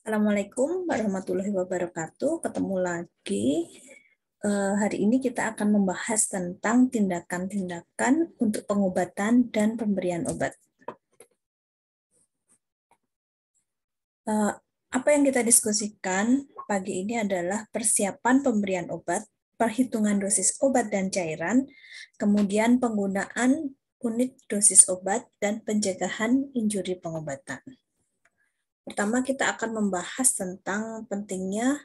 Assalamualaikum warahmatullahi wabarakatuh. Ketemu lagi. Hari ini kita akan membahas tentang tindakan-tindakan untuk pengobatan dan pemberian obat. Apa yang kita diskusikan pagi ini adalah persiapan pemberian obat, perhitungan dosis obat dan cairan, kemudian penggunaan unit dosis obat, dan pencegahan injuri pengobatan. Pertama, kita akan membahas tentang pentingnya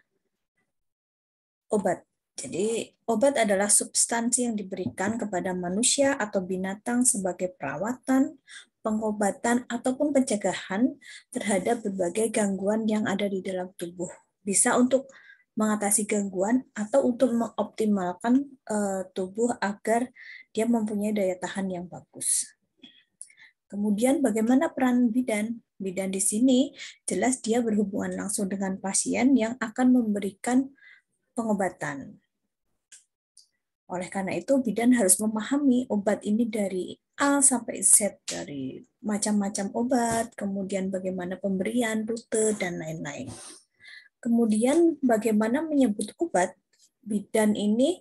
obat. Jadi, obat adalah substansi yang diberikan kepada manusia atau binatang sebagai perawatan, pengobatan, ataupun pencegahan terhadap berbagai gangguan yang ada di dalam tubuh. Bisa untuk mengatasi gangguan atau untuk mengoptimalkan tubuh agar dia mempunyai daya tahan yang bagus. Kemudian bagaimana peran bidan? Bidan di sini jelas dia berhubungan langsung dengan pasien yang akan memberikan pengobatan. Oleh karena itu, bidan harus memahami obat ini dari A sampai Z, dari macam-macam obat, kemudian bagaimana pemberian, rute, dan lain-lain. Kemudian bagaimana menyebut obat, bidan ini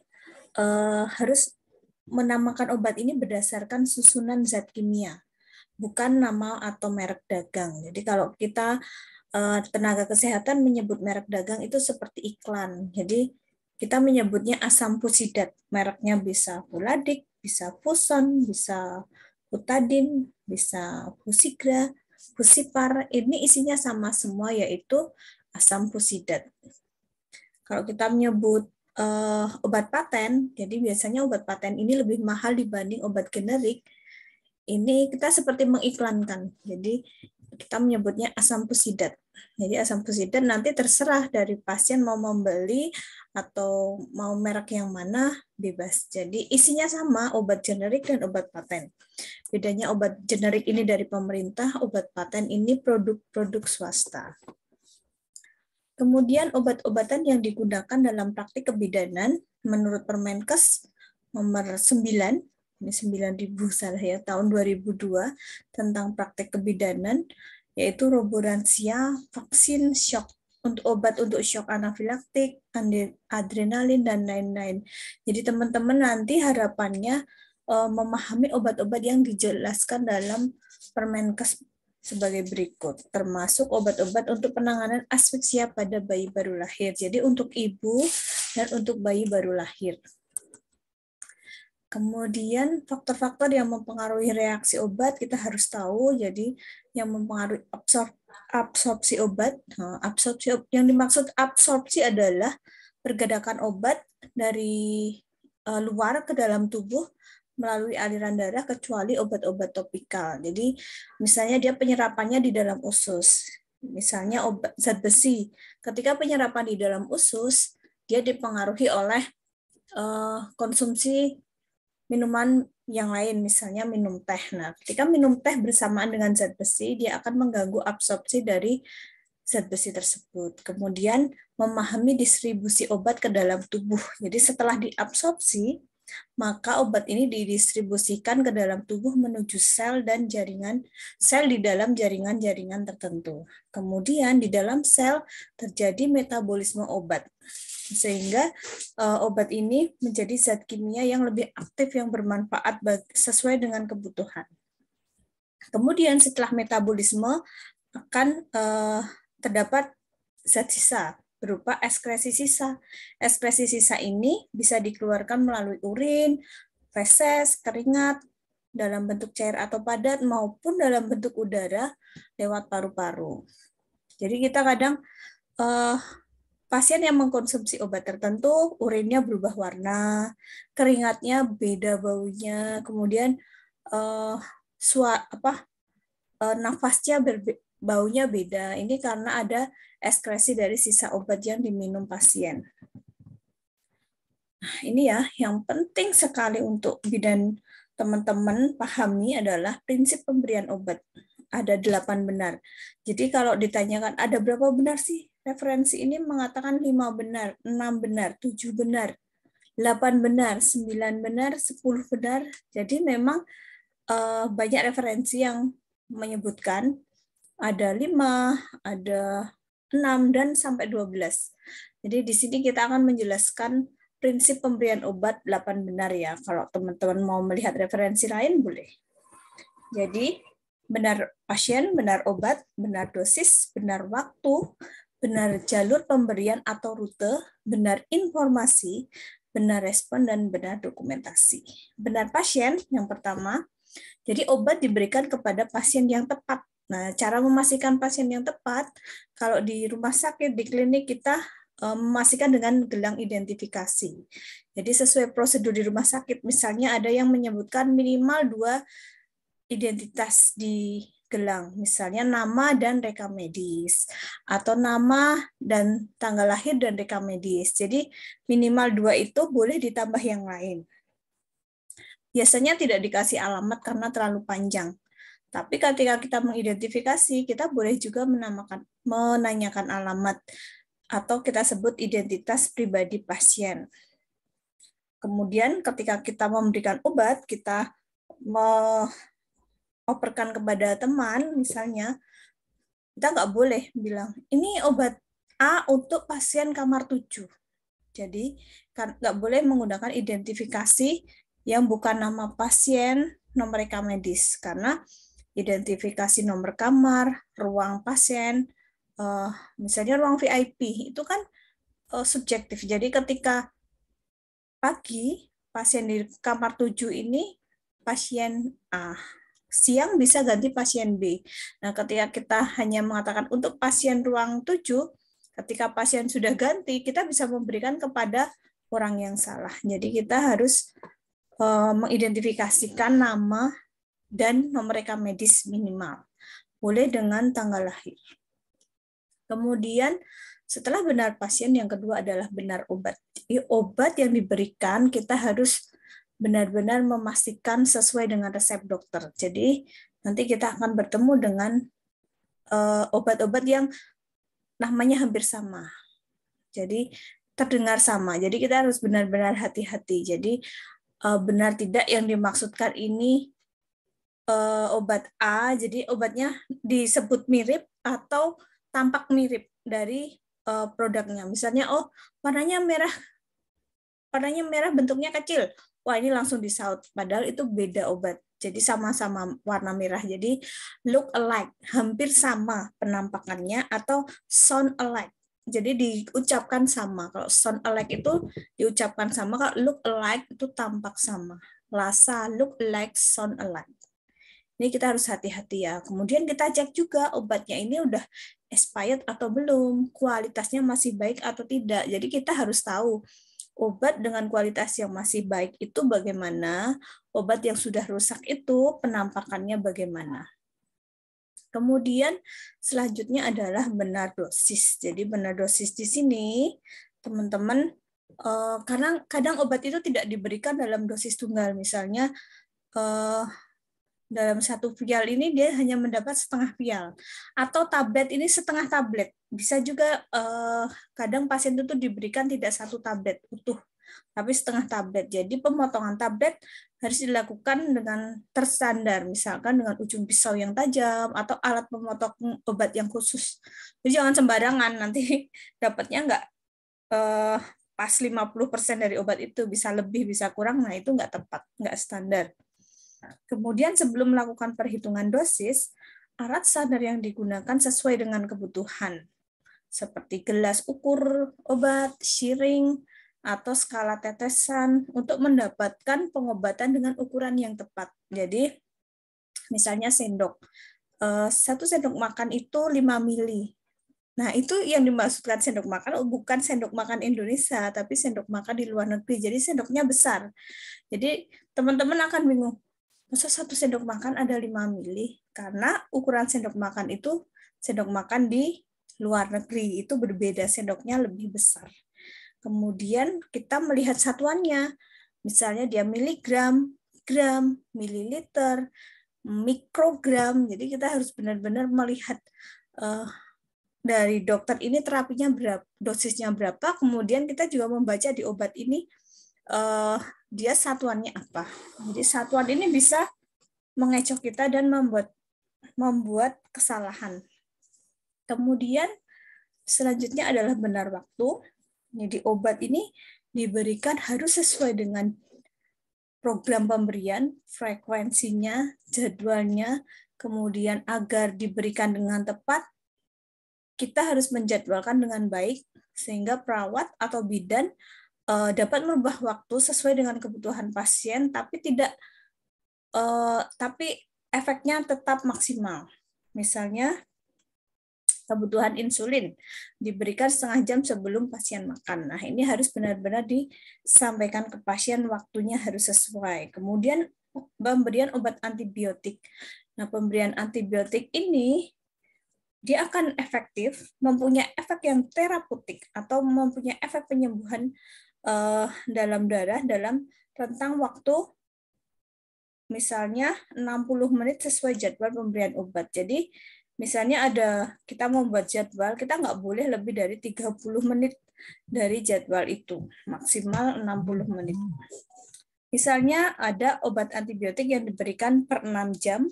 harus menamakan obat ini berdasarkan susunan zat kimia, bukan nama atau merek dagang. Jadi kalau kita tenaga kesehatan menyebut merek dagang itu seperti iklan. Jadi kita menyebutnya asam fusidat. Mereknya bisa Fuladik, bisa Fuson, bisa Putadin, bisa Fusigra, Fusipar. Ini isinya sama semua, yaitu asam fusidat. Kalau kita menyebut obat paten, jadi biasanya obat paten ini lebih mahal dibanding obat generik. Ini kita seperti mengiklankan. Jadi kita menyebutnya asam fusidat. Jadi asam fusidat nanti terserah dari pasien mau membeli atau mau merek yang mana, bebas. Jadi isinya sama, obat generik dan obat paten. Bedanya obat generik ini dari pemerintah, obat paten ini produk-produk swasta. Kemudian obat-obatan yang digunakan dalam praktik kebidanan menurut Permenkes nomor 9, ini 9.000 salah ya, tahun 2002 tentang praktik kebidanan, yaitu Roboransia, vaksin, shock, untuk obat untuk shock anafilaktik, adrenalin, dan lain-lain. Jadi teman-teman nanti harapannya memahami obat-obat yang dijelaskan dalam Permenkes sebagai berikut, termasuk obat-obat untuk penanganan asfiksia pada bayi baru lahir. Jadi untuk ibu dan untuk bayi baru lahir. Kemudian faktor-faktor yang mempengaruhi reaksi obat kita harus tahu. Jadi yang mempengaruhi absorpsi obat. Yang dimaksud absorpsi adalah pergerakan obat dari luar ke dalam tubuh melalui aliran darah, kecuali obat-obat topikal. Jadi misalnya dia penyerapannya di dalam usus. Misalnya obat zat besi. Ketika penyerapan di dalam usus, dia dipengaruhi oleh konsumsi minuman yang lain, misalnya minum teh. Nah, ketika minum teh bersamaan dengan zat besi, dia akan mengganggu absorpsi dari zat besi tersebut. Kemudian memahami distribusi obat ke dalam tubuh. Jadi setelah diabsorpsi, maka obat ini didistribusikan ke dalam tubuh menuju sel dan jaringan sel di dalam jaringan-jaringan tertentu. Kemudian di dalam sel terjadi metabolisme obat, sehingga obat ini menjadi zat kimia yang lebih aktif yang bermanfaat sesuai dengan kebutuhan. Kemudian setelah metabolisme akan terdapat zat sisa berupa ekskresi sisa. Ekskresi sisa ini bisa dikeluarkan melalui urin, feses, keringat, dalam bentuk cair atau padat, maupun dalam bentuk udara lewat paru-paru. Jadi kita kadang pasien yang mengkonsumsi obat tertentu, urinnya berubah warna, keringatnya beda baunya, kemudian nafasnya baunya beda. Ini karena ada ekskresi dari sisa obat yang diminum pasien. Nah, ini ya yang penting sekali untuk bidan teman-teman pahami adalah prinsip pemberian obat. Ada 8 benar. Jadi kalau ditanyakan ada berapa benar sih? Referensi ini mengatakan 5 benar, 6 benar, 7 benar, 8 benar, 9 benar, 10 benar. Jadi memang banyak referensi yang menyebutkan ada 5, ada 6, dan sampai 12. Jadi di sini kita akan menjelaskan prinsip pemberian obat 8 benar ya. Kalau teman-teman mau melihat referensi lain boleh. Jadi benar pasien, benar obat, benar dosis, benar waktu, benar jalur pemberian atau rute, benar informasi, benar respon, dan benar dokumentasi. Benar pasien yang pertama, jadi obat diberikan kepada pasien yang tepat. Nah, cara memastikan pasien yang tepat, kalau di rumah sakit, di klinik kita memastikan dengan gelang identifikasi. Jadi sesuai prosedur di rumah sakit, misalnya ada yang menyebutkan minimal 2 identitas di gelang, misalnya nama dan rekam medis, atau nama dan tanggal lahir dan rekam medis. Jadi minimal 2 itu, boleh ditambah yang lain. Biasanya tidak dikasih alamat karena terlalu panjang. Tapi ketika kita mengidentifikasi, kita boleh juga menanyakan alamat atau kita sebut identitas pribadi pasien. Kemudian ketika kita memberikan obat, kita operkan kepada teman, misalnya, kita nggak boleh bilang, ini obat A untuk pasien kamar 7. Jadi, nggak boleh menggunakan identifikasi yang bukan nama pasien, nomor rekam medis. Karena identifikasi nomor kamar, ruang pasien, misalnya ruang VIP, itu kan subjektif. Jadi, ketika pagi, pasien di kamar 7 ini pasien A, siang bisa ganti pasien B. Nah, ketika kita hanya mengatakan untuk pasien ruang 7, ketika pasien sudah ganti, kita bisa memberikan kepada orang yang salah. Jadi kita harus mengidentifikasikan nama dan nomor rekam medis minimal. Boleh dengan tanggal lahir. Kemudian setelah benar pasien, yang kedua adalah benar obat. Jadi, obat yang diberikan kita harus benar-benar memastikan sesuai dengan resep dokter. Jadi nanti kita akan bertemu dengan obat-obat yang namanya hampir sama. Jadi terdengar sama. Jadi kita harus benar-benar hati-hati. Jadi benar tidak yang dimaksudkan ini obat A, jadi obatnya disebut mirip atau tampak mirip dari produknya. Misalnya, oh warnanya merah bentuknya kecil. Wah, ini langsung disaut. Padahal itu beda obat. Jadi sama-sama warna merah. Jadi look alike, hampir sama penampakannya, atau sound alike. Jadi diucapkan sama. Kalau sound alike itu diucapkan sama, kalau look alike itu tampak sama. Rasa look alike, sound alike. Ini kita harus hati-hati ya. Kemudian kita cek juga obatnya ini udah expired atau belum, kualitasnya masih baik atau tidak. Jadi kita harus tahu obat dengan kualitas yang masih baik itu bagaimana, obat yang sudah rusak itu penampakannya bagaimana. Kemudian selanjutnya adalah benar dosis. Jadi benar dosis di sini, teman-teman, karena kadang obat itu tidak diberikan dalam dosis tunggal. Misalnya dalam 1 vial ini dia hanya mendapat setengah vial, atau tablet ini setengah tablet. Bisa juga kadang pasien itu diberikan tidak 1 tablet utuh, tapi setengah tablet. Jadi pemotongan tablet harus dilakukan dengan terstandar, misalkan dengan ujung pisau yang tajam atau alat pemotong obat yang khusus. Jadi jangan sembarangan, nanti dapatnya nggak pas 50% dari obat itu, bisa lebih, bisa kurang, nah itu nggak tepat, nggak standar. Kemudian sebelum melakukan perhitungan dosis, alat standar yang digunakan sesuai dengan kebutuhan, seperti gelas ukur obat, syring, atau skala tetesan untuk mendapatkan pengobatan dengan ukuran yang tepat. Jadi, misalnya sendok. 1 sendok makan itu 5 mili. Nah, itu yang dimaksudkan sendok makan bukan sendok makan Indonesia, tapi sendok makan di luar negeri. Jadi sendoknya besar. Jadi teman-teman akan bingung, masa 1 sendok makan ada 5 mili? Karena ukuran sendok makan itu, sendok makan di luar negeri itu berbeda, sendoknya lebih besar. Kemudian kita melihat satuannya, misalnya dia miligram, gram, mililiter, mikrogram. Jadi kita harus benar-benar melihat dari dokter ini terapinya berapa, dosisnya berapa, kemudian kita juga membaca di obat ini dia satuannya apa. Jadi satuan ini bisa mengecoh kita dan membuat kesalahan. Kemudian Selanjutnya adalah benar waktu. Jadi obat ini diberikan harus sesuai dengan program pemberian, frekuensinya, jadwalnya, kemudian agar diberikan dengan tepat, kita harus menjadwalkan dengan baik sehingga perawat atau bidan dapat merubah waktu sesuai dengan kebutuhan pasien, tapi efeknya tetap maksimal. Misalnya kebutuhan insulin diberikan setengah jam sebelum pasien makan. Nah, ini harus benar-benar disampaikan ke pasien, waktunya harus sesuai. Kemudian pemberian obat antibiotik. Nah, pemberian antibiotik ini dia akan efektif, mempunyai efek yang terapeutik atau mempunyai efek penyembuhan dalam darah dalam rentang waktu misalnya 60 menit sesuai jadwal pemberian obat. Jadi misalnya kita mau buat jadwal, kita nggak boleh lebih dari 30 menit dari jadwal itu, maksimal 60 menit. Misalnya ada obat antibiotik yang diberikan per 6 jam.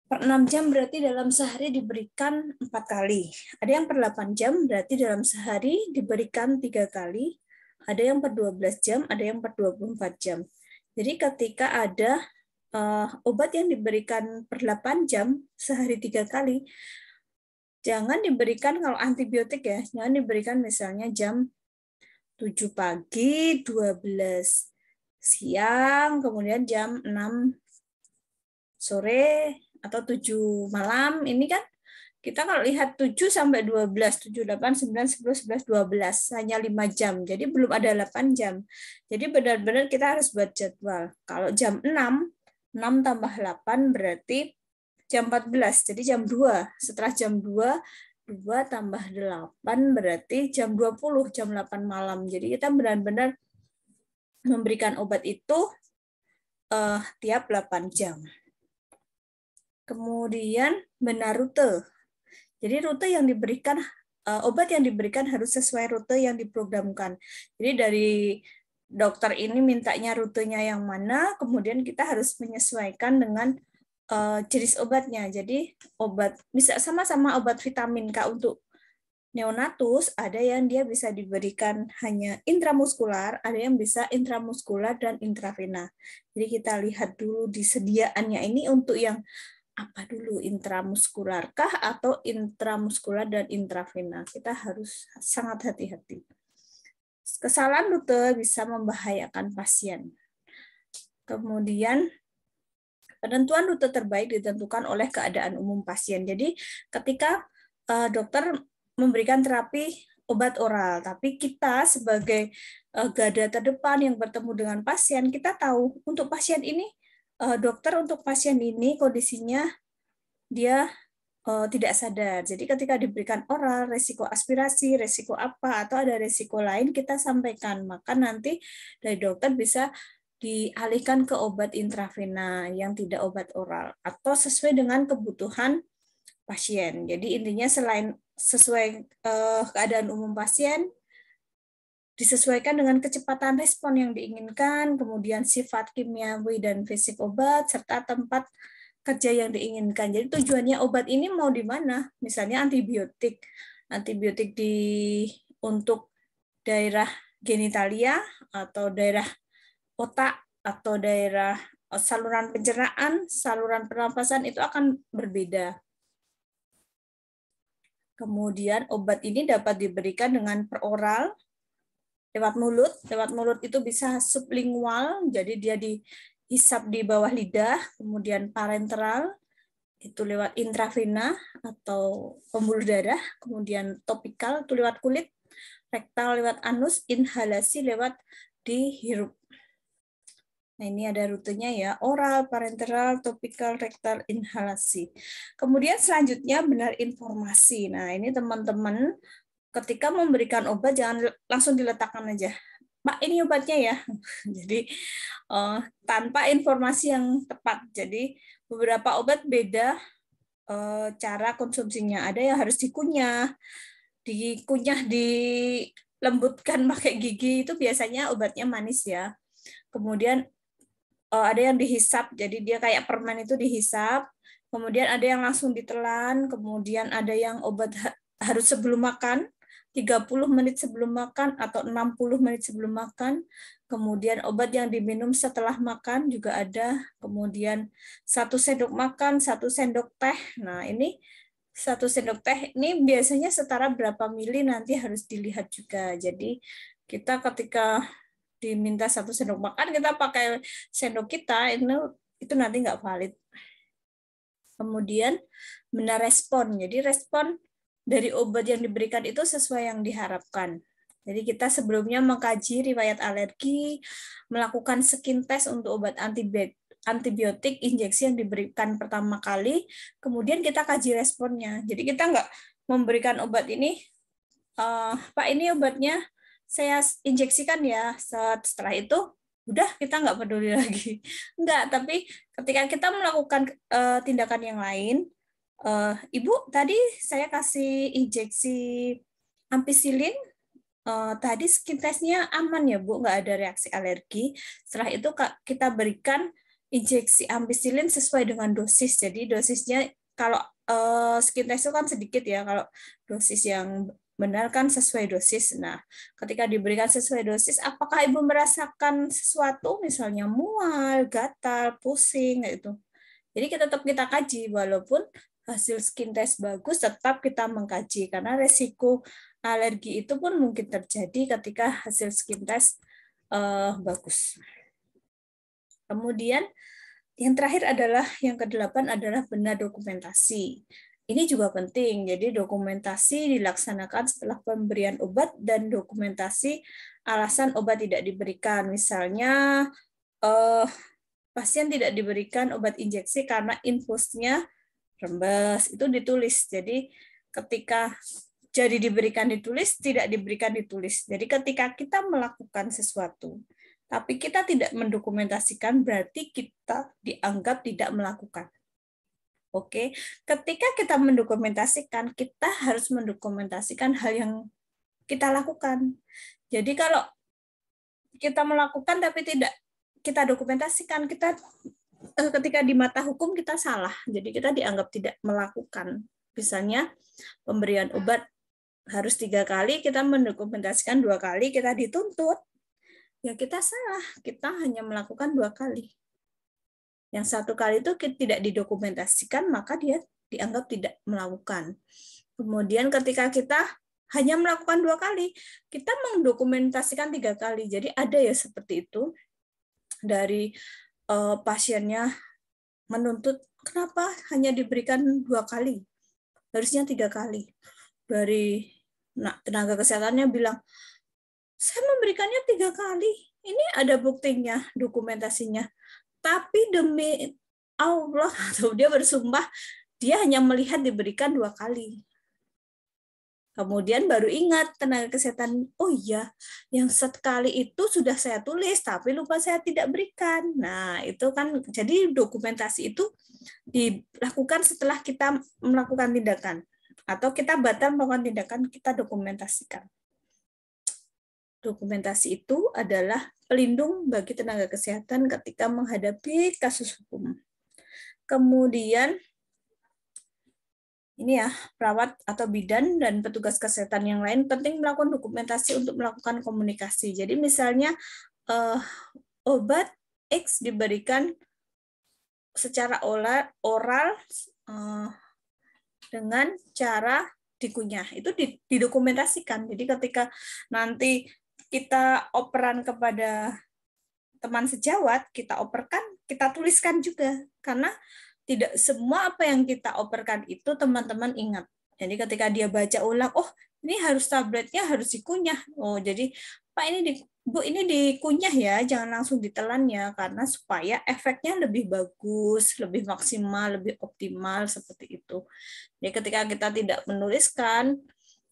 Per 6 jam berarti dalam sehari diberikan 4 kali. Ada yang per 8 jam berarti dalam sehari diberikan 3 kali. Ada yang per 12 jam, ada yang per 24 jam. Jadi ketika ada obat yang diberikan per 8 jam, sehari 3 kali, jangan diberikan kalau antibiotik ya, jangan diberikan misalnya jam 7 pagi, 12 siang, kemudian jam 6 sore, atau 7 malam. Ini kan kita kalau lihat 7 sampai 12, 7, 8, 9, 10, 11, 12, hanya 5 jam. Jadi belum ada 8 jam. Jadi benar-benar kita harus buat jadwal. Kalau jam 6 tambah 8 berarti jam 14. Jadi jam 2. Setelah jam 2, 2 tambah 8 berarti jam 20, jam 8 malam. Jadi kita benar-benar memberikan obat itu tiap 8 jam. Kemudian benar rute. Jadi rute yang diberikan, obat yang diberikan harus sesuai rute yang diprogramkan. Jadi dari dokter ini mintanya rutenya yang mana, kemudian kita harus menyesuaikan dengan jenis obatnya. Jadi obat bisa sama-sama obat vitamin K untuk neonatus, ada yang dia bisa diberikan hanya intramuskular, ada yang bisa intramuskular dan intravena. Jadi kita lihat dulu disediaannya ini untuk yang apa dulu, intramuskularkah atau intramuskular dan intravena. Kita harus sangat hati-hati. Kesalahan rute bisa membahayakan pasien. Kemudian penentuan rute terbaik ditentukan oleh keadaan umum pasien. Jadi ketika dokter memberikan terapi obat oral, tapi kita sebagai garda terdepan yang bertemu dengan pasien, kita tahu untuk pasien ini, dokter untuk pasien ini kondisinya dia tidak sadar. Jadi ketika diberikan oral, resiko aspirasi, resiko apa, atau ada resiko lain kita sampaikan. Maka nanti dari dokter bisa dialihkan ke obat intravena yang tidak obat oral atau sesuai dengan kebutuhan pasien. Jadi intinya selain sesuai keadaan umum pasien, disesuaikan dengan kecepatan respon yang diinginkan, kemudian sifat kimiawi dan fisik obat, serta tempat kerja yang diinginkan. Jadi tujuannya obat ini mau di mana? Misalnya antibiotik untuk daerah genitalia atau daerah otak atau daerah saluran pencernaan, saluran pernapasan itu akan berbeda. Kemudian obat ini dapat diberikan dengan peroral, lewat mulut. Lewat mulut itu bisa sublingual, jadi dia dihisap di bawah lidah, kemudian parenteral, itu lewat intravena atau pembuluh darah, kemudian topikal itu lewat kulit, rektal lewat anus, inhalasi lewat dihirup. Nah, ini ada rutenya ya, oral, parenteral, topikal, rektal, inhalasi. Kemudian selanjutnya benar informasi. Nah, ini teman-teman ketika memberikan obat jangan langsung diletakkan aja. Pak, ini obatnya ya. Jadi tanpa informasi yang tepat. Jadi beberapa obat beda cara konsumsinya. Ada yang harus dikunyah, dilembutkan pakai gigi, itu biasanya obatnya manis ya. Kemudian ada yang dihisap, jadi dia kayak permen itu dihisap. Kemudian ada yang langsung ditelan, kemudian ada yang obat harus sebelum makan, 30 menit sebelum makan atau 60 menit sebelum makan. Kemudian obat yang diminum setelah makan juga ada. Kemudian 1 sendok makan, 1 sendok teh. Nah, ini 1 sendok teh ini biasanya setara berapa mili nanti harus dilihat juga. Jadi kita ketika diminta 1 sendok makan, kita pakai sendok kita, itu nanti nggak valid. Kemudian benar respon. Jadi respon dari obat yang diberikan itu sesuai yang diharapkan. Jadi kita sebelumnya mengkaji riwayat alergi, melakukan skin test untuk obat antibiotik injeksi yang diberikan pertama kali, kemudian kita kaji responnya. Jadi kita nggak memberikan obat ini, Pak ini obatnya saya injeksikan ya, setelah itu udah kita nggak peduli lagi. Enggak, tapi ketika kita melakukan tindakan yang lain, Ibu, tadi saya kasih injeksi ampicillin, tadi skin test-nya aman ya Bu, nggak ada reaksi alergi. Setelah itu kita berikan injeksi ampicillin sesuai dengan dosis. Jadi dosisnya kalau skin test itu kan sedikit ya, kalau dosis yang benar kan sesuai dosis. Nah, ketika diberikan sesuai dosis, apakah Ibu merasakan sesuatu, misalnya mual, gatal, pusing, gitu. Jadi tetap kita kaji, walaupun hasil skin test bagus, tetap kita mengkaji karena resiko alergi itu pun mungkin terjadi ketika hasil skin test bagus. Kemudian yang terakhir adalah yang ke-8 adalah benar dokumentasi. Ini juga penting. Jadi dokumentasi dilaksanakan setelah pemberian obat dan dokumentasi alasan obat tidak diberikan. Misalnya pasien tidak diberikan obat injeksi karena infusnya rembes, itu ditulis. Jadi ketika jadi diberikan ditulis, tidak diberikan ditulis. Jadi ketika kita melakukan sesuatu, tapi kita tidak mendokumentasikan, berarti kita dianggap tidak melakukan. Oke, ketika kita mendokumentasikan, kita harus mendokumentasikan hal yang kita lakukan. Jadi kalau kita melakukan tapi tidak kita dokumentasikan, kita ketika di mata hukum kita salah, jadi kita dianggap tidak melakukan. Misalnya pemberian obat harus 3 kali, kita mendokumentasikan 2 kali, kita dituntut, ya kita salah, kita hanya melakukan 2 kali. Yang 1 kali itu tidak didokumentasikan, maka dia dianggap tidak melakukan. Kemudian ketika kita hanya melakukan 2 kali, kita mendokumentasikan 3 kali. Jadi ada ya seperti itu dari pasiennya menuntut, kenapa hanya diberikan 2 kali? Harusnya 3 kali. Dari tenaga kesehatannya bilang, saya memberikannya 3 kali. Ini ada buktinya, dokumentasinya. Tapi demi Allah, dia bersumpah, dia hanya melihat diberikan 2 kali. Kemudian baru ingat tenaga kesehatan, oh iya, yang sekali itu sudah saya tulis, tapi lupa saya tidak berikan. Nah, itu kan, jadi dokumentasi itu dilakukan setelah kita melakukan tindakan. Atau kita batal melakukan tindakan, kita dokumentasikan. Dokumentasi itu adalah pelindung bagi tenaga kesehatan ketika menghadapi kasus hukum. Kemudian, ini ya, perawat atau bidan dan petugas kesehatan yang lain penting melakukan dokumentasi untuk melakukan komunikasi. Jadi misalnya obat X diberikan secara oral dengan cara dikunyah. Itu didokumentasikan. Jadi ketika nanti kita operan kepada teman sejawat, kita operkan, kita tuliskan juga. Karena tidak semua apa yang kita operkan itu teman-teman ingat. Jadi ketika dia baca ulang, oh ini harus tabletnya harus dikunyah. Oh jadi Pak ini Bu ini dikunyah ya, jangan langsung ditelan ya, karena supaya efeknya lebih bagus, lebih maksimal, lebih optimal seperti itu. Jadi ketika kita tidak menuliskan,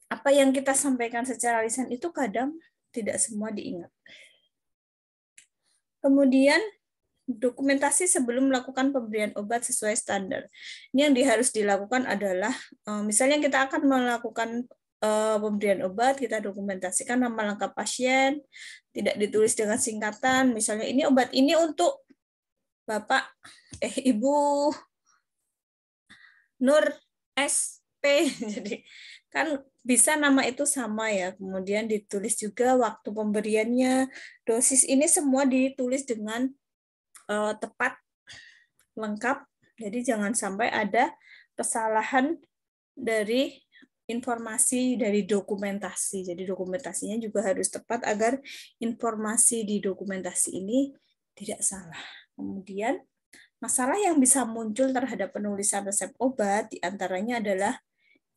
apa yang kita sampaikan secara lisan itu kadang tidak semua diingat. Kemudian dokumentasi sebelum melakukan pemberian obat sesuai standar. Ini yang harus dilakukan adalah, misalnya kita akan melakukan pemberian obat, kita dokumentasikan nama lengkap pasien, tidak ditulis dengan singkatan, misalnya ini obat ini untuk Bapak, Ibu Nur SP, jadi Kan bisa nama itu sama ya, kemudian ditulis juga waktu pemberiannya, dosis ini semua ditulis dengan tepat, lengkap, jadi jangan sampai ada kesalahan dari informasi dari dokumentasi. Jadi dokumentasinya juga harus tepat agar informasi di dokumentasi ini tidak salah. Kemudian masalah yang bisa muncul terhadap penulisan resep obat diantaranya adalah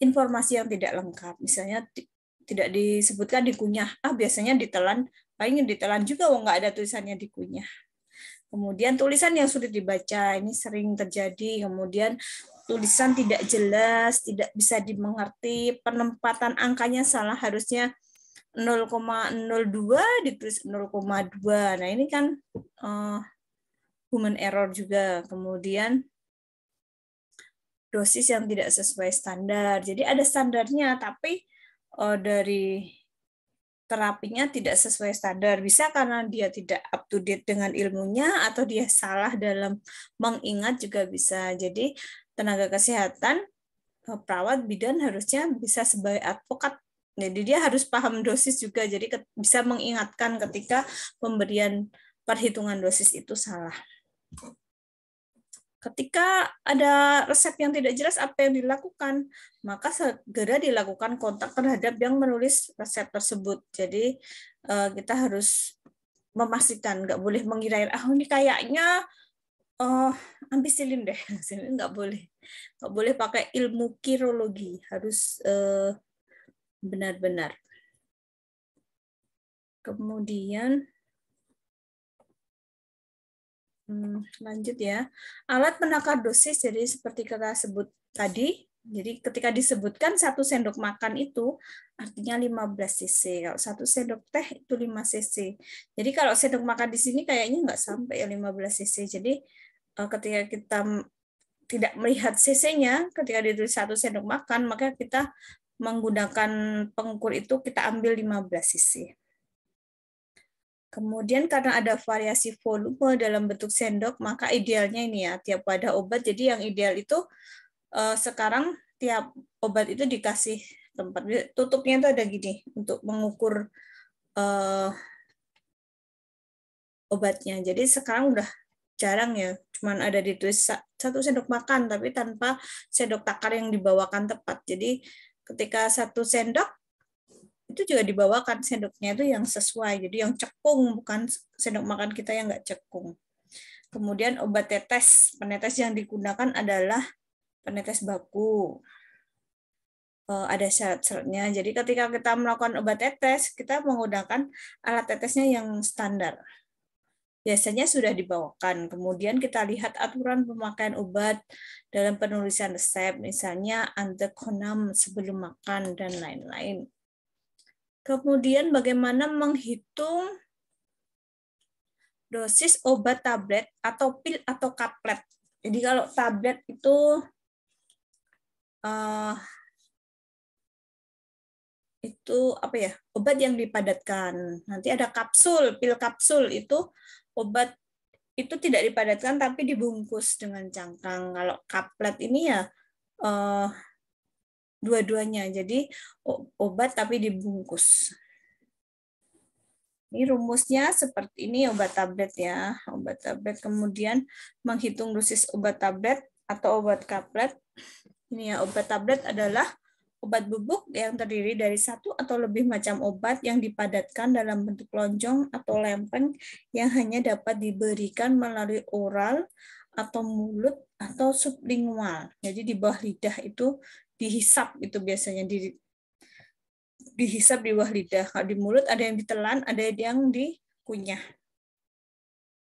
informasi yang tidak lengkap. Misalnya tidak disebutkan dikunyah. Biasanya ditelan, paling ditelan juga, nggak ada tulisannya dikunyah. Kemudian tulisan yang sulit dibaca, ini sering terjadi. Kemudian tulisan tidak jelas, tidak bisa dimengerti, penempatan angkanya salah, harusnya 0,02 ditulis 0,2. Nah, ini kan human error juga. Kemudian dosis yang tidak sesuai standar. Jadi ada standarnya, tapi dari terapinya tidak sesuai standar. Bisa karena dia tidak up to date dengan ilmunya, atau dia salah dalam mengingat juga bisa. Jadi tenaga kesehatan, perawat, bidan harusnya bisa sebagai advokat. Jadi dia harus paham dosis juga, jadi bisa mengingatkan ketika pemberian perhitungan dosis itu salah. Ketika ada resep yang tidak jelas apa yang dilakukan, maka segera dilakukan kontak terhadap yang menulis resep tersebut. Jadi kita harus memastikan, nggak boleh mengira, ini kayaknya ampicillin deh, nggak boleh pakai ilmu kirologi, harus benar-benar. Kemudian lanjut ya. Alat penakar dosis, jadi seperti kita sebut tadi, jadi ketika disebutkan 1 sendok makan itu artinya 15 cc. Kalau 1 sendok teh itu 5 cc. Jadi kalau sendok makan di sini kayaknya nggak sampai ya 15 cc. Jadi ketika kita tidak melihat cc-nya, ketika ditulis 1 sendok makan, maka kita menggunakan pengukur itu kita ambil 15 cc. Kemudian karena ada variasi volume dalam bentuk sendok, maka idealnya ini ya, tiap wadah obat. Jadi yang ideal itu sekarang tiap obat itu dikasih tempat, tutupnya itu ada gini, untuk mengukur obatnya. Jadi sekarang udah jarang ya, cuman ada ditulis 1 sendok makan, tapi tanpa sendok takar yang dibawakan tepat. Jadi ketika 1 sendok, itu juga dibawakan sendoknya itu yang sesuai, jadi yang cekung, bukan sendok makan kita yang nggak cekung. Kemudian obat tetes, penetes yang digunakan adalah penetes baku. Ada syarat-syaratnya, jadi ketika kita melakukan obat tetes, kita menggunakan alat tetesnya yang standar. Biasanya sudah dibawakan, kemudian kita lihat aturan pemakaian obat dalam penulisan resep, misalnya antekonam sebelum makan, dan lain-lain. Kemudian bagaimana menghitung dosis obat tablet atau pil atau kaplet. Jadi kalau tablet itu apa ya, obat yang dipadatkan. Nanti ada kapsul, pil kapsul itu obat itu tidak dipadatkan tapi dibungkus dengan cangkang. Kalau kaplet ini ya dua-duanya, jadi obat tapi dibungkus. Ini rumusnya seperti ini, obat tablet ya, obat tablet. Kemudian menghitung dosis obat tablet atau obat kaplet. Ini ya, obat tablet adalah obat bubuk yang terdiri dari 1 atau lebih macam obat yang dipadatkan dalam bentuk lonjong atau lempeng yang hanya dapat diberikan melalui oral atau mulut atau sublingual. Jadi di bawah lidah itu dihisap, itu biasanya dihisap di bawah lidah. Kalau di mulut ada yang ditelan, ada yang dikunyah.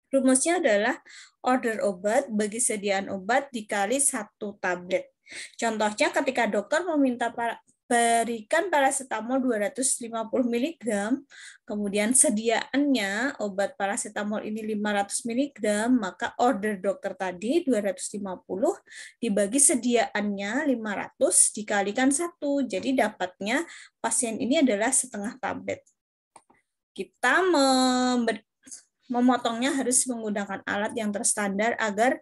Rumusnya adalah order obat bagi sediaan obat dikali 1 tablet. Contohnya ketika dokter meminta berikan paracetamol 250 mg, kemudian sediaannya obat paracetamol ini 500 mg, maka order dokter tadi 250 dibagi sediaannya 500 dikalikan 1. Jadi dapatnya pasien ini adalah setengah tablet. Kita memotongnya harus menggunakan alat yang terstandar agar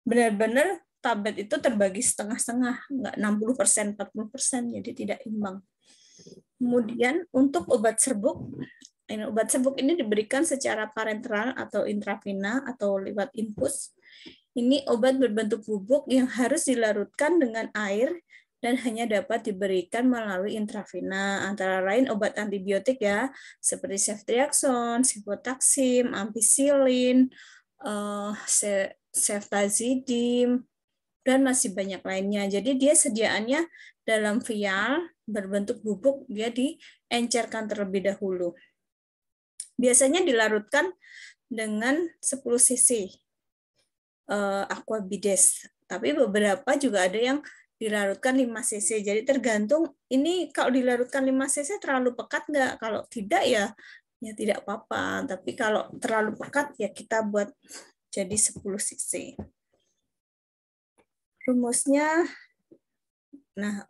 benar-benar tablet itu terbagi setengah-setengah, nggak 60%, 40%, jadi tidak imbang. Kemudian untuk obat serbuk ini diberikan secara parenteral atau intravena atau lewat infus. Ini obat berbentuk bubuk yang harus dilarutkan dengan air dan hanya dapat diberikan melalui intravena, antara lain obat antibiotik ya, seperti ceftriaxone, cefotaxime, ampicillin, ceftazidime, dan masih banyak lainnya. Jadi dia sediaannya dalam vial berbentuk bubuk, dia diencerkan terlebih dahulu. Biasanya dilarutkan dengan 10 cc aquabides. Tapi beberapa juga ada yang dilarutkan 5 cc. Jadi tergantung ini kalau dilarutkan 5 cc terlalu pekat nggak? Kalau tidak ya tidak apa-apa. Tapi kalau terlalu pekat ya kita buat jadi 10 cc. Rumusnya, nah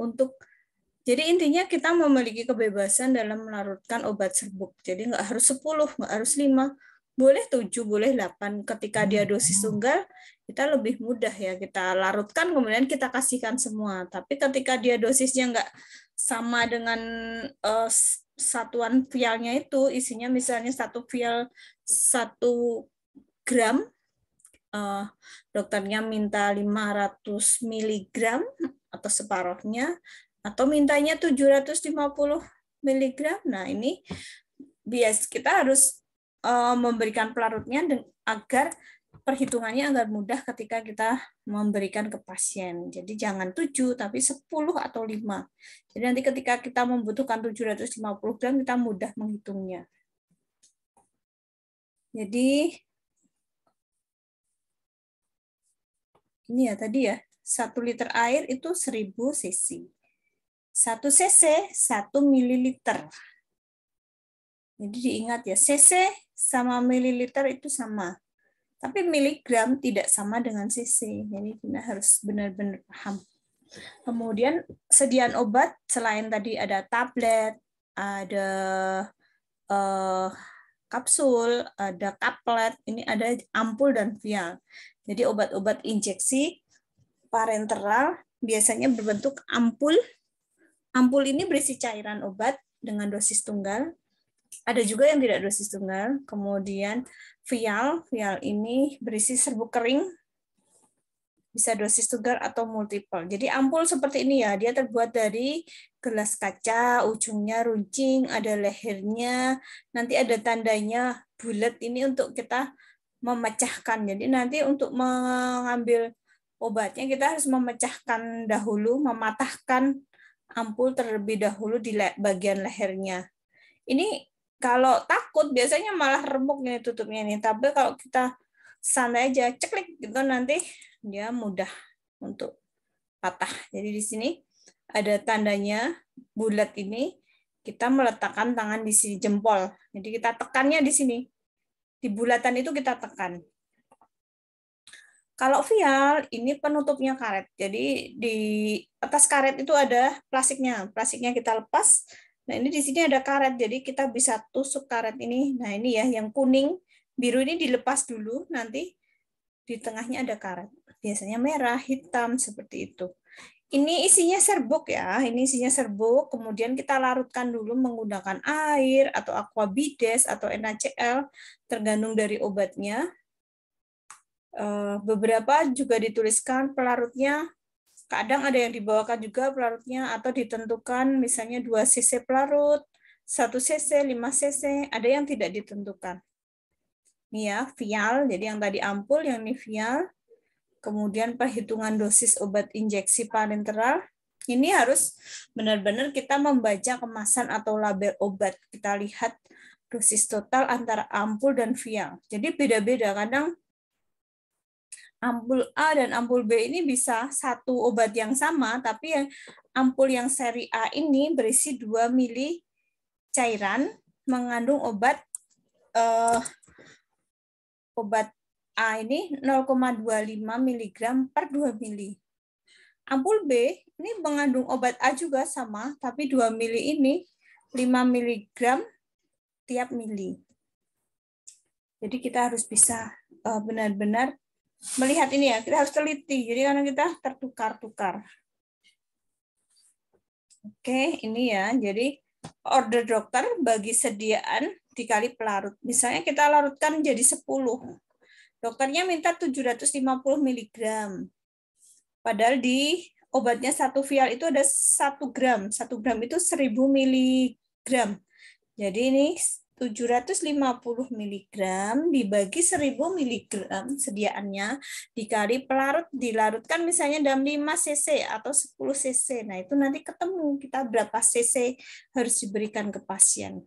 jadi intinya kita memiliki kebebasan dalam melarutkan obat serbuk. Jadi nggak harus 10, nggak harus 5, boleh 7, boleh 8. Ketika dia dosis tunggal, kita lebih mudah ya. Kita larutkan, kemudian kita kasihkan semua. Tapi ketika dia dosisnya nggak sama dengan satuan vialnya itu, isinya misalnya 1 vial 1 gram, dokternya minta 500 mg atau separuhnya, atau mintanya 750 mg. Nah, ini kita harus memberikan pelarutnya agar perhitungannya agar mudah ketika kita memberikan ke pasien. Jadi jangan 7, tapi 10 atau 5. Jadi nanti ketika kita membutuhkan 750 gram, kita mudah menghitungnya. Jadi ini ya tadi ya, 1 liter air itu 1000 cc. 1 cc 1 mililiter. Jadi diingat ya, cc sama mililiter itu sama. Tapi miligram tidak sama dengan cc. Jadi kita harus benar-benar paham. Kemudian sediaan obat selain tadi ada tablet, ada kapsul, ada kaplet, ini ada ampul dan vial. Jadi obat-obat injeksi parenteral biasanya berbentuk ampul. Ampul ini berisi cairan obat dengan dosis tunggal. Ada juga yang tidak dosis tunggal. Kemudian vial ini berisi serbuk kering, bisa dosis tunggal atau multiple. Jadi ampul seperti ini ya, dia terbuat dari gelas kaca, ujungnya runcing, ada lehernya, nanti ada tandanya bulat, ini untuk kita memecahkan. Jadi nanti untuk mengambil obatnya kita harus memecahkan dahulu, mematahkan ampul terlebih dahulu di bagian lehernya. Ini kalau takut biasanya malah remuk nih tutupnya nih. Tapi kalau kita santai aja, ceklik gitu, nanti dia mudah untuk patah. Jadi di sini ada tandanya bulat ini, kita meletakkan tangan di sini jempol. Jadi kita tekannya di sini. Di bulatan itu kita tekan. Kalau vial, ini penutupnya karet. Jadi di atas karet itu ada plastiknya. Plastiknya kita lepas. Nah, ini di sini ada karet. Jadi kita bisa tusuk karet ini. Nah, ini ya yang kuning, biru ini dilepas dulu. Nanti di tengahnya ada karet. Biasanya merah, hitam, seperti itu. Ini isinya serbuk ya. Ini isinya serbuk. Kemudian kita larutkan dulu menggunakan air atau aquabides atau NaCl, tergantung dari obatnya. Beberapa juga dituliskan pelarutnya, kadang ada yang dibawakan juga pelarutnya atau ditentukan misalnya 2 cc pelarut, 1 cc, 5 cc, ada yang tidak ditentukan. Ini ya, vial, jadi yang tadi ampul, yang ini vial. Kemudian perhitungan dosis obat injeksi parenteral, ini harus benar-benar kita membaca kemasan atau label obat. Kita lihat dosis total antara ampul dan vial. Jadi beda-beda, kadang ampul A dan ampul B ini bisa satu obat yang sama, tapi yang ampul yang seri A ini berisi 2 mili cairan mengandung obat A ini 0,25 mg per 2 mili. Ampul B ini mengandung obat A juga sama, tapi 2 mili ini 5 mg tiap mili. Jadi kita harus bisa benar-benar melihat ini ya, kita harus teliti. Jadi karena kita tertukar-tukar. Oke, ini ya. Jadi order dokter bagi sediaan dikali pelarut. Misalnya kita larutkan jadi 10. Dokternya minta 750 mg. Padahal di obatnya 1 vial itu ada 1 gram. 1 gram itu 1000 mg. Jadi ini 750 mg dibagi 1000 mg sediaannya dikali pelarut, dilarutkan misalnya dalam 5 cc atau 10 cc. Nah, itu nanti ketemu kita berapa cc harus diberikan ke pasien.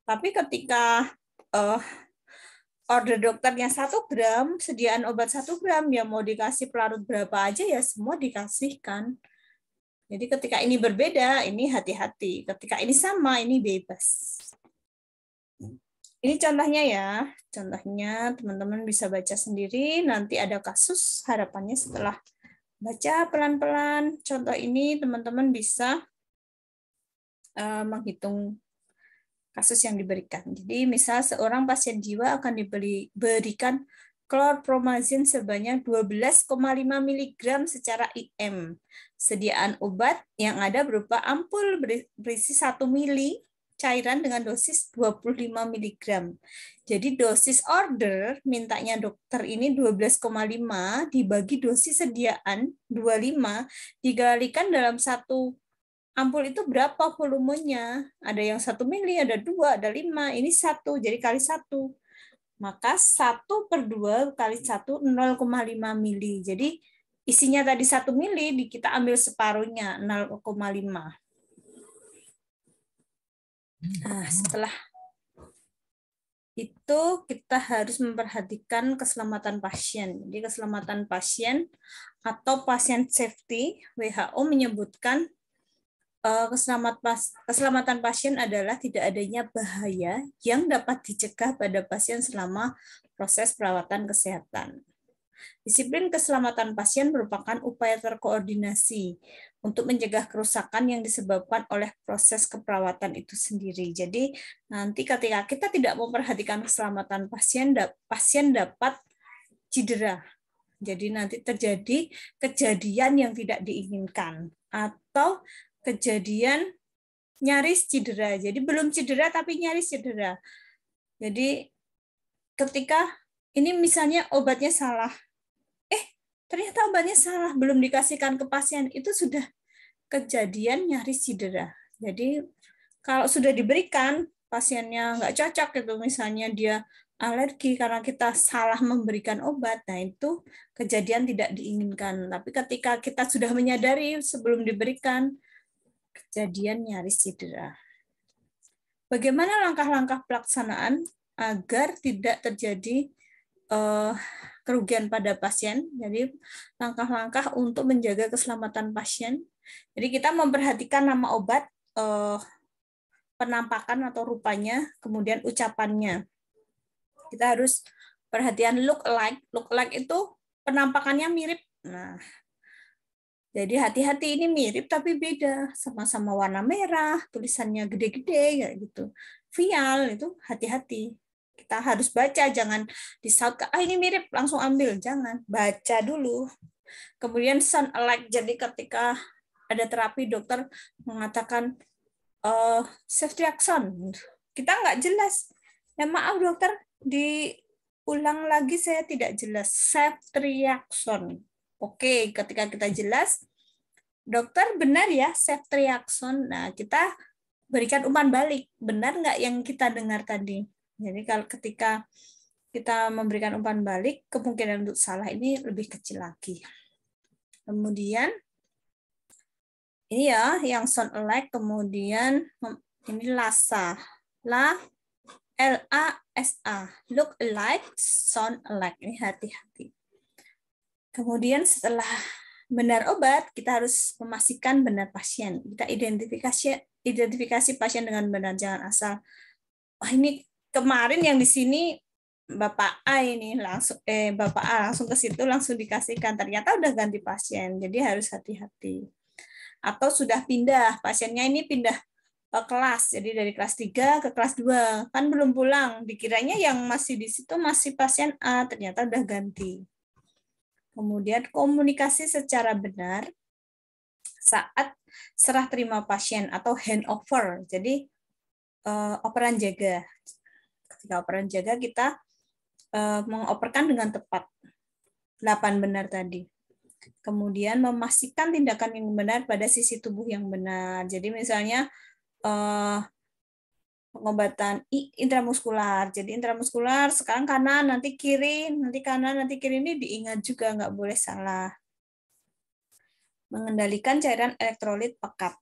Tapi ketika order dokternya 1 gram, sediaan obat 1 gram, ya mau dikasih pelarut berapa aja ya semua dikasihkan. Jadi ketika ini berbeda, ini hati-hati. Ketika ini sama, ini bebas. Ini contohnya ya. Contohnya teman-teman bisa baca sendiri. Nanti ada kasus, harapannya setelah baca pelan-pelan contoh ini, teman-teman bisa menghitung kasus yang diberikan. Jadi misal seorang pasien jiwa akan diberikan chlorpromazine sebanyak 12,5 mg secara IM. Sediaan obat yang ada berupa ampul berisi 1 mili cairan dengan dosis 25 mg. Jadi dosis order mintanya dokter ini 12,5 dibagi dosis sediaan 25 dikalikan dalam 1 ampul itu berapa volumenya? Ada yang 1 mili, ada 2, ada 5, ini 1, jadi kali 1. Maka 1/2 kali 1, 0,5 mili. Jadi isinya tadi 1 mili, kita ambil separuhnya, 0,5. Nah, setelah itu kita harus memperhatikan keselamatan pasien. Jadi keselamatan pasien atau patient safety, WHO menyebutkan keselamatan pasien adalah tidak adanya bahaya yang dapat dicegah pada pasien selama proses perawatan kesehatan. Disiplin keselamatan pasien merupakan upaya terkoordinasi untuk mencegah kerusakan yang disebabkan oleh proses keperawatan itu sendiri. Jadi nanti ketika kita tidak memperhatikan keselamatan pasien, pasien dapat cedera. Jadi nanti terjadi kejadian yang tidak diinginkan atau kejadian nyaris cedera. Jadi belum cedera tapi nyaris cedera. Jadi ketika ini misalnya obatnya salah, ternyata obatnya salah, belum dikasihkan ke pasien, itu sudah kejadian nyaris cedera. Jadi kalau sudah diberikan, pasiennya nggak cocok gitu, misalnya dia alergi karena kita salah memberikan obat, nah itu kejadian tidak diinginkan. Tapi ketika kita sudah menyadari sebelum diberikan, kejadian nyaris cedera. Bagaimana langkah-langkah pelaksanaan agar tidak terjadi kerugian pada pasien? Jadi langkah-langkah untuk menjaga keselamatan pasien. Jadi kita memperhatikan nama obat, penampakan atau rupanya, kemudian ucapannya. Kita harus perhatian look alike. Look alike itu penampakannya mirip. Nah, jadi hati-hati, ini mirip tapi beda, sama-sama warna merah, tulisannya gede-gede kayak gitu. Vial itu hati-hati. Kita harus baca, jangan disaut ke ini mirip langsung ambil, jangan. Baca dulu. Kemudian sound alike. Jadi ketika ada terapi dokter mengatakan ceftriaxone, kita nggak jelas. Ya maaf dokter, diulang lagi saya tidak jelas. Ceftriaxone. Oke, ketika kita jelas, dokter benar ya ceftriaxone. Nah, kita berikan umpan balik. Benar nggak yang kita dengar tadi? Jadi kalau ketika kita memberikan umpan balik, kemungkinan untuk salah ini lebih kecil lagi. Kemudian, ini ya yang sound alike, kemudian ini LASA. LASA. Look alike, sound alike. Ini hati-hati. Kemudian setelah benar obat, kita harus memastikan benar pasien. Kita identifikasi pasien dengan benar, jangan asal ini kemarin yang di sini Bapak A ini langsung Bapak A langsung ke situ langsung dikasihkan, ternyata udah ganti pasien. Jadi harus hati-hati. Atau sudah pindah, pasiennya ini pindah kelas. Jadi dari kelas 3 ke kelas 2, kan belum pulang. Dikiranya yang masih di situ masih pasien A, ternyata udah ganti. Kemudian komunikasi secara benar saat serah terima pasien atau handover. Jadi operan jaga. Ketika operan jaga kita mengoperkan dengan tepat 8 benar tadi. Kemudian memastikan tindakan yang benar pada sisi tubuh yang benar. Jadi misalnya pengobatan intramuskular. Jadi intramuskular sekarang kanan, nanti kiri, nanti kanan, nanti kiri, ini diingat juga, nggak boleh salah. Mengendalikan cairan elektrolit pekat.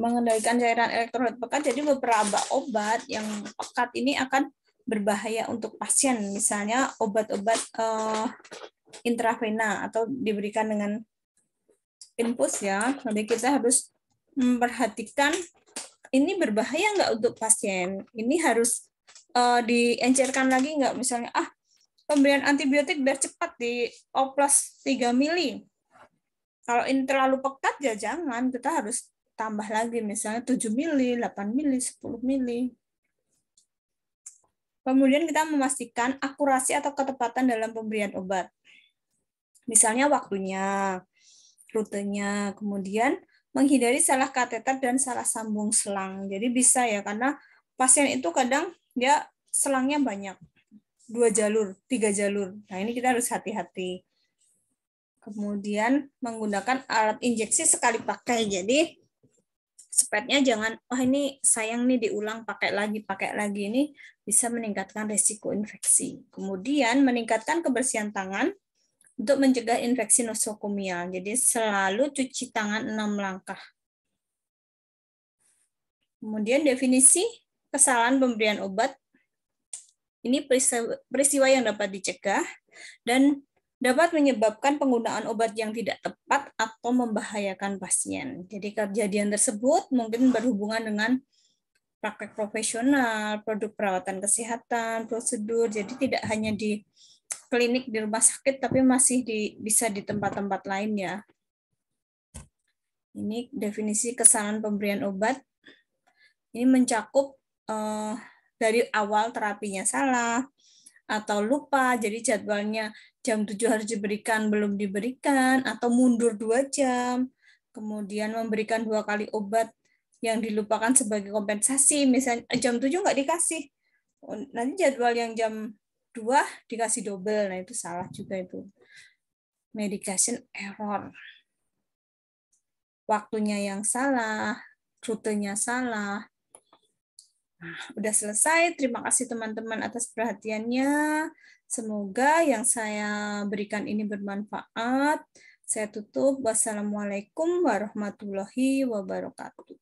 Mengendalikan cairan elektrolit pekat, jadi beberapa obat yang pekat ini akan berbahaya untuk pasien. Misalnya obat-obat intravena atau diberikan dengan infus ya. Jadi kita harus memperhatikan ini berbahaya nggak untuk pasien. Ini harus diencerkan lagi nggak, misalnya pemberian antibiotik biar cepat di oplos 3 mili. Kalau ini terlalu pekat ya jangan, kita harus tambah lagi misalnya 7 mili, 8 mili, 10 mili. Kemudian kita memastikan akurasi atau ketepatan dalam pemberian obat. Misalnya waktunya, rutenya, kemudian menghindari salah kateter dan salah sambung selang. Jadi bisa ya, karena pasien itu kadang dia selangnya banyak. 2 jalur, 3 jalur. Nah, ini kita harus hati-hati. Kemudian menggunakan alat injeksi sekali pakai. Jadi spetnya jangan, ini sayang nih diulang pakai lagi. Ini bisa meningkatkan risiko infeksi. Kemudian meningkatkan kebersihan tangan untuk mencegah infeksi nosokomial. Jadi selalu cuci tangan 6 langkah. Kemudian definisi kesalahan pemberian obat. Ini peristiwa yang dapat dicegah dan dapat menyebabkan penggunaan obat yang tidak tepat atau membahayakan pasien. Jadi kejadian tersebut mungkin berhubungan dengan praktek profesional, produk perawatan kesehatan, prosedur. Jadi tidak hanya di klinik di rumah sakit, tapi masih bisa di tempat-tempat lain ya. Ini definisi kesalahan pemberian obat. Ini mencakup dari awal terapinya salah, atau lupa, jadi jadwalnya jam 7 harus diberikan, belum diberikan, atau mundur 2 jam, kemudian memberikan 2 kali obat yang dilupakan sebagai kompensasi, misalnya jam 7 nggak dikasih, nanti jadwal yang jam 2 dikasih double, nah itu salah juga itu. Medication error. Waktunya yang salah, rutenya salah. Nah, udah selesai. Terima kasih teman-teman atas perhatiannya. Semoga yang saya berikan ini bermanfaat. Saya tutup. Wassalamualaikum warahmatullahi wabarakatuh.